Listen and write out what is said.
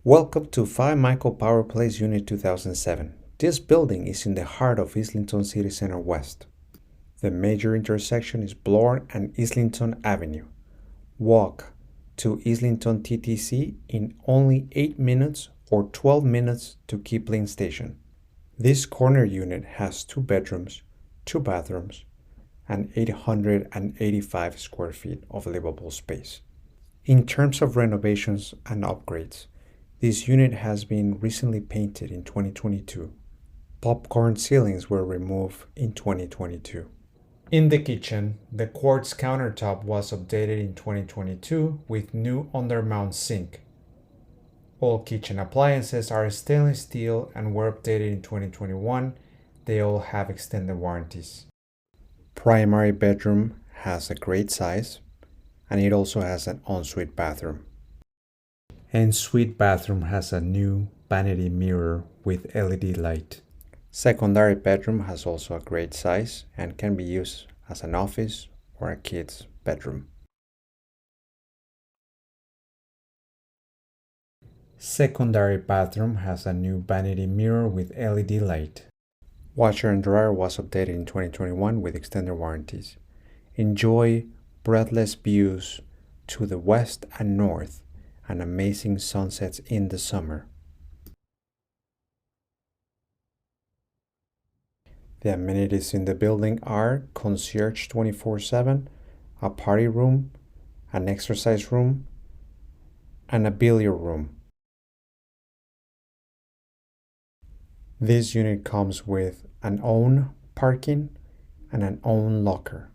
Welcome to 5 Michael Power Place Unit 2007. This building is in the heart of Islington City Center West. The major intersection is Bloor and Islington Avenue. Walk to Islington TTC in only 8 minutes or 12 minutes to Kipling Station. This corner unit has 2 bedrooms, 2 bathrooms, and 885 square feet of livable space. In terms of renovations and upgrades, this unit has been recently painted in 2022. Popcorn ceilings were removed in 2022. In the kitchen, the quartz countertop was updated in 2022 with new undermount sink. All kitchen appliances are stainless steel and were updated in 2021. They all have extended warranties. Primary bedroom has a great size, and it also has an ensuite bathroom. Ensuite bathroom has a new vanity mirror with LED light. Secondary bedroom has also a great size and can be used as an office or a kid's bedroom. Secondary bathroom has a new vanity mirror with LED light. Washer and dryer was updated in 2021 with extended warranties. Enjoy breathless views to the west and north and amazing sunsets in the summer. The amenities in the building are Concierge 24/7, a party room, an exercise room, and a billiard room. This unit comes with an own parking and an own locker.